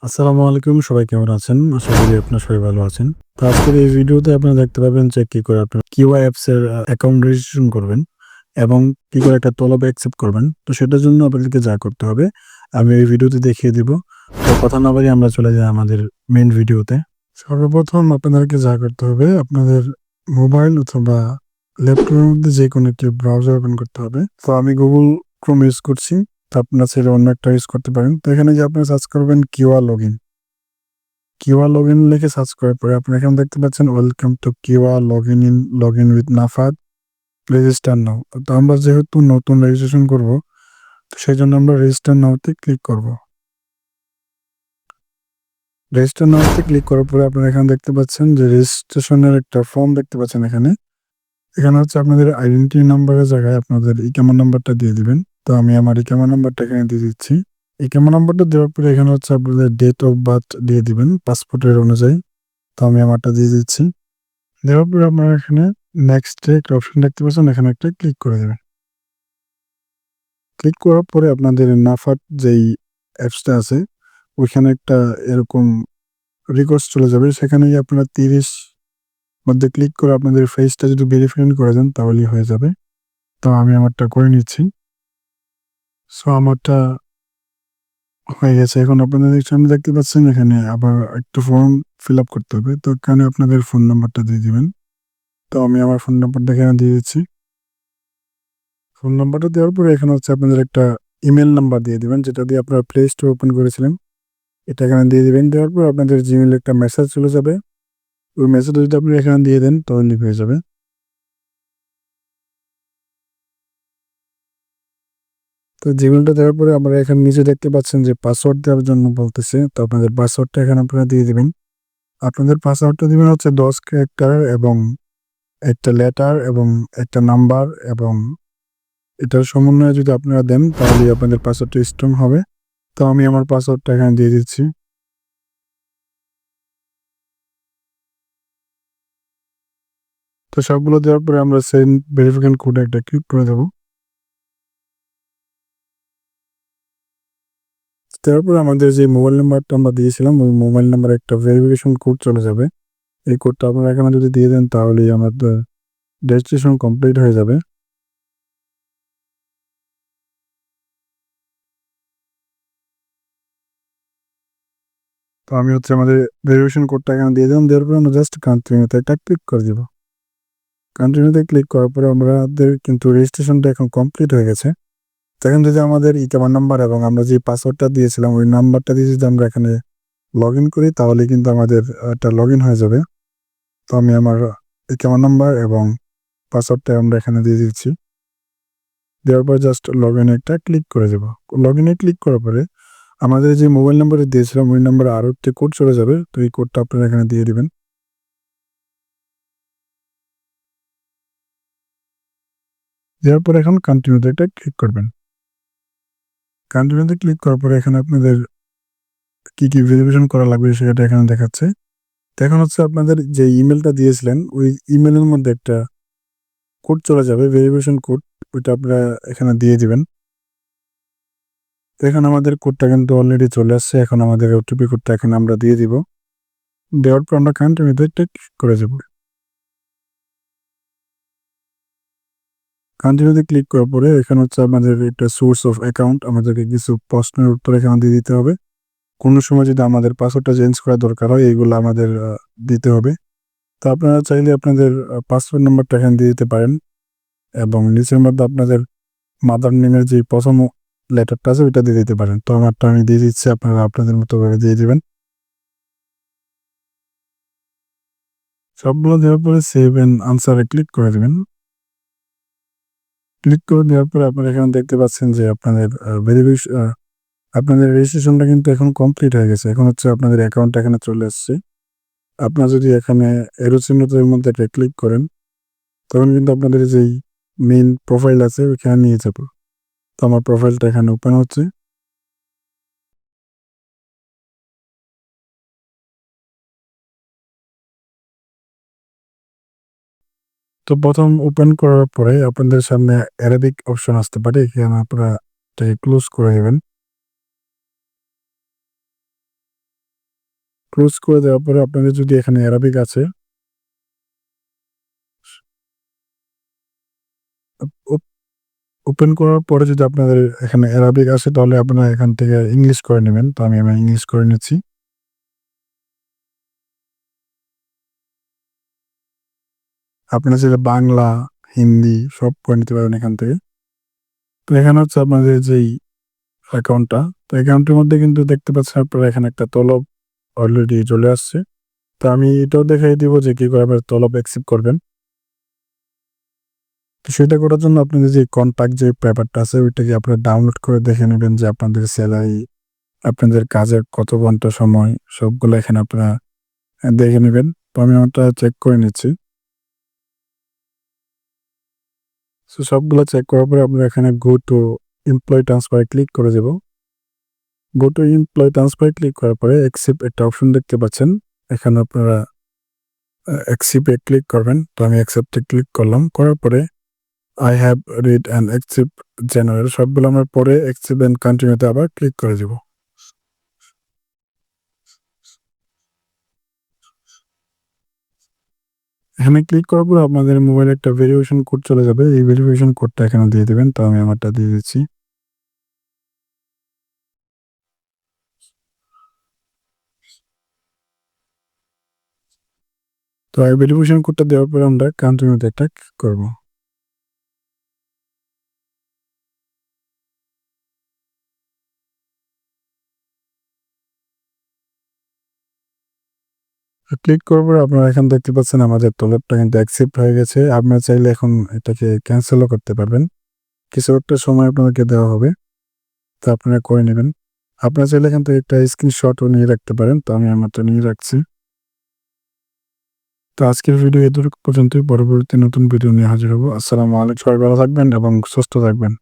আসসালামু আলাইকুম। সবাই কেমন আছেন? আশা করি আপনারা সবাই ভালো আছেন। তো আজকের এই ভিডিওতে আপনারা দেখতে পাবেন যে কি করে আপনারা কিউআই অ্যাপস এর অ্যাকাউন্ট রেজিস্ট্রেশন করবেন এবং কি করে একটা তলব অ্যাকসেপ্ট করবেন। তো সেটার জন্য আপনাদেরকে যা করতে হবে আমি এই ভিডিওতে দেখিয়ে দিব। তো কথা না বাড়িয়ে আমরা চলে যাই আমাদের মেইন ভিডিওতে। সর্বপ্রথম আপনাদেরকে যা করতে হবে আপনাদের মোবাইল অথবা ল্যাপটপের মধ্যে যেকোনো একটি ব্রাউজার ওপেন করতে হবে। তো আমি Google Chrome ইউজ করছি। তো আপনারা চাইলে অন্য একটা ইউজ করতে পারেন। তো এখানে যে আপনারা সার্চ করবেন কিউআর লগইন। কিউআর লগইন লিখে সার্চ করার পরে আপনারা এখানে দেখতে পাচ্ছেন welcome to QR login with Nafath register now. তো আমরা যেহেতু নতুন রেজিস্ট্রেশন করব তো সেজন্য আমরা রেজিস্টার নাওতে ক্লিক করব। রেজিস্টার নাওতে ক্লিক করার পরে আপনারা এখানে দেখতে পাচ্ছেন যে রেজিস্ট্রেশনের একটা ফর্ম দেখতে পাচ্ছেন এখানে। এখানে হচ্ছে আপনাদের আইডেন্টিটি নাম্বারের জায়গায় আপনাদের ইকামা নাম্বারটা দিয়ে দিবেন। তো আমি আমার ইকামা নাম্বারটা এখানে দিয়ে দিচ্ছি। ইকামা নাম্বারটা দেওয়ার পরে এখানে হচ্ছে আপনাদের ডেট অফ বার্থ দিয়ে দিবেন পাসপোর্টের অনুযায়ী। তো আমি আমারটা দিয়ে দিচ্ছি। দেওয়ার পরে আপনারা এখানে নেক্সট এ একটা অপশন দেখতে পাচ্ছেন, এখানে একটা ক্লিক করে দেবেন। ক্লিক করার পরে আপনাদের নাফাট যেই অ্যাপসটা আছে ওইখানে একটা এরকম রিকোয়েস্ট চলে যাবে। সেখানে গিয়ে আপনারা 30 মধ্যে ক্লিক করে আপনাদের ফেসটা যদি ভেরিফাই করে দেন তাহলেই হয়ে যাবে। তো আমি আমারটা করে নিচ্ছি। সো আমারটা হয়ে গেছে। এখন আপনাদের সামনে দেখতে পাচ্ছেন এখানে আবার একটা ফর্ম ফিল আপ করতে হবে। তো এখানে আপনাদের ফোন নাম্বারটা দিয়ে দিবেন। তো আমি আমার ফোন নাম্বারটা এখানে দিয়ে দিচ্ছি। ফোন নাম্বারটা দেওয়ার পরে এখানে হচ্ছে আপনাদের একটা ইমেইল নাম্বার দিয়ে দিবেন, যেটা দিয়ে আপনারা প্লে স্টোর ওপেন করেছিলেন। এটা এখানে দিয়ে দিবেন। দেওয়ার পর আপনাদের জিমেইলে একটা মেসেজ চলে যাবে। ওই মেসেজটা যদি আপনি এখানে দিয়ে দেন তাহলে হয়ে যাবে। তো জিমেইলটা দেওয়ার পরে আমরা এখানে নিচে দেখতে পাচ্ছেন যে পাসওয়ার্ড দেওয়ার জন্য বলতেছে। তো আপনাদের পাসওয়ার্ডটা এখানে আপনারা দিয়ে দিবেন। আপনাদের পাসওয়ার্ডটা দিবেন হচ্ছে 10 ক্যারেক্টার এবং একটা লেটার এবং একটা নাম্বার, এবং এটার সমন্বয়ে যদি আপনারা দেন তাহলেই আপনাদের পাসওয়ার্ডটা স্ট্রং হবে। তো আমি আমার পাসওয়ার্ডটা এখানে দিয়ে দিচ্ছি। তো সবগুলো দেওয়ার পরে আমরা সেন্ড ভেরিফিকেশন কোডে একটা ক্লিক করে দেবো। তারপর আমাদের যে মোবাইল নাম্বারটা আমরা দিয়েছিলাম ওই মোবাইল নাম্বারে একটা ভেরিফিকেশন কোড চলে যাবে। এই কোডটা আপনারা এখানে যদি দিয়ে দেন তাহলেই আমাদের রেজিস্ট্রেশন কমপ্লিট হয়ে যাবে। তো আমি হচ্ছে আমাদের ভেরিফিকেশন কোডটা এখানে দিয়ে দিলাম। দেওয়ার পরে আমরা জাস্ট কন্টিনিউতে একটা ক্লিক করে দিব। কন্টিনিউতে ক্লিক করার পরে আমাদের কিন্তু রেজিস্ট্রেশনটা এখন কমপ্লিট হয়ে গেছে। তো এখন যদি আমাদের ইকামা নাম্বার এবং আমরা যে পাসওয়ার্ডটা দিয়েছিলাম ওই নাম্বারটা দিয়ে যদি আমরা এখানে লগ ইন করি তাহলে কিন্তু আমাদের একটা লগ ইন হয়ে যাবে। তো আমি আমার ইকামা নাম্বার এবং পাসওয়ার্ডটা আমরা এখানে দিয়ে দিচ্ছি। দেওয়ার পর জাস্ট লগ ইনে একটা ক্লিক করে দেব। লগ ইনে ক্লিক করার পরে আমাদের যে মোবাইল নাম্বারে দিয়েছিলাম ওই নাম্বারে আরও একটি কোড চলে যাবে। তো এই কোডটা আপনারা এখানে দিয়ে দিবেন। দেওয়ার পর এখন কন্টিনিউতে একটা ক্লিক করবেন। কন্টিনিউতে ক্লিক করার পরে এখানে আপনাদের কি ভেরিফিকেশন করা লাগবে সেটা এখানে দেখাচ্ছে। তো এখন হচ্ছে আপনাদের যে ইমেলটা দিয়েছিলেন ওই ইমেলের মধ্যে একটা কোড চলে যাবে, ভেরিফিকেশন কোড। ওইটা আপনারা এখানে দিয়ে দিবেন। তো এখানে আমাদের কোডটা কিন্তু অলরেডি চলে আসছে। এখন আমাদের ওটিপি কোডটা এখানে আমরা দিয়ে দিব। দেওয়ার পর আমরা কন্টিনিউতে একটা ক্লিক করে দেব। কন্টিনিউতে ক্লিক করার পরে এখানে হচ্ছে আমাদের একটা সোর্স অফ অ্যাকাউন্ট, আমাদেরকে কিছু প্রশ্নের উত্তর এখানে দিয়ে দিতে হবে। কোনো সময় যদি আমাদের পাসওয়ার্ডটা চেঞ্জ করা দরকার হয় এইগুলো আমাদের দিতে হবে। তো আপনারা চাইলে আপনাদের পাসওয়ার্ড নাম্বারটা এখানে দিয়ে দিতে পারেন এবং নিচের মধ্যে আপনাদের মাদার নেমের যে প্রথম লেটারটা আছে ওইটা দিয়ে দিতে পারেন। তো আমারটা আমি দিয়ে দিচ্ছি, আপনারা আপনাদের মতো করে দিয়ে দিবেন। সবগুলো দেওয়ার পরে সেভ এন্ড আনসারে ক্লিক করে দিবেন। ক্লিক করে দেওয়ার পরে আপনারা এখানে দেখতে পাচ্ছেন যে আপনাদের আপনাদের রেজিস্ট্রেশনটা কিন্তু এখন কমপ্লিট হয়ে গেছে। এখন হচ্ছে আপনাদের অ্যাকাউন্টটা এখানে চলে আসছে। আপনারা যদি এখানে এরো চিহ্নটার মধ্যে একটা ক্লিক করেন তখন কিন্তু আপনাদের যেই মেইন প্রোফাইল আছে ওইখানে নিয়ে যাবে। তো আমার প্রোফাইলটা এখানে ওপেন হচ্ছে। তো প্রথম ওপেন করার পরে আপনাদের সামনে অ্যারাবিক অপশন আসতে পারে। এখানে আপনারা এটাকে ক্লোজ করে দেবেন। ক্লোজ করে দেওয়ার পরে আপনাদের যদি এখানে অ্যারাবিক আছে ওপেন করার পরে যদি আপনাদের এখানে অ্যারাবিক আসে তাহলে আপনারা এখান থেকে ইংলিশ করে নেবেন। তো আমি আমার ইংলিশ করে নিচ্ছি। আপনারা চাইলে বাংলা, হিন্দি সব করে নিতে পারবেন এখান থেকে। তো এখানে হচ্ছে আপনাদের যেই অ্যাকাউন্টটা, তো অ্যাকাউন্টের মধ্যে কিন্তু দেখতে পাচ্ছেন আপনারা এখানে একটা তলব অলরেডি চলে আসছে। তো আমি এটাও দেখাই দিব যে কি করে আপনারা তলব অ্যাকসেপ্ট করবেন। তো সেটা করার জন্য আপনাদের যে কন্টাক্ট যে পেপারটা আছে ওইটাকে আপনারা ডাউনলোড করে দেখে নেবেন যে আপনাদের স্যালারি, আপনাদের কাজের কত ঘন্টা সময় সবগুলো এখানে আপনারা দেখে নেবেন। তো আমি আমারটা চেক করে নিচ্ছি। সো সবগুলো চেক করার পরে আপনারা এখানে গো টু এমপ্লয়ি ট্রান্সফারে ক্লিক করে দেব। গো টু এমপ্লয়ি ট্রান্সফারে ক্লিক করার পরে অ্যাকসেপ্ট একটা অপশন দেখতে পাচ্ছেন। এখানে আপনারা অ্যাকসেপ্টে ক্লিক করবেন। তো আমি অ্যাকসেপ্টে ক্লিক করলাম। করার পরে I have read and accept general সবগুলো আমরা পরে accept and continue তে আবার ক্লিক করে দিব। এখানে ক্লিক করার পর আপনাদের মোবাইলে একটা ভেরিফিকেশন কোড চলে যাবে। এই ভেরিফিকেশন কোডটা এখানে দিয়ে দিবেন। তো আমি আমারটা দিয়ে দিচ্ছি। তো এই ভেরিফিকেশন কোডটা দেওয়ার পরে আমরা কন্টিনিউ তে একটা ক্লিক করব। ক্লিক করার পরে আপনারা এখানে দেখতে পাচ্ছেন আমাদের তলবটা কিন্তু অ্যাকসেপ্ট হয়ে গেছে। আপনারা চাইলে এখন এটাকে ক্যানসেলও করতে পারবেন। কিছু একটা সময় আপনাদেরকে দেওয়া হবে। তো আপনারা করে নেবেন। আপনারা চাইলে এখান থেকে একটা স্ক্রিনশটও নিয়ে রাখতে পারেন। তো আমি আমারটা নিয়ে রাখছি। তো আজকের ভিডিও এতটুকু পর্যন্তই। পরবর্তী নতুন ভিডিও নিয়ে হাজির হব। আসসালামু আলাইকুম। সবাই ভালো থাকবেন এবং সুস্থ থাকবেন।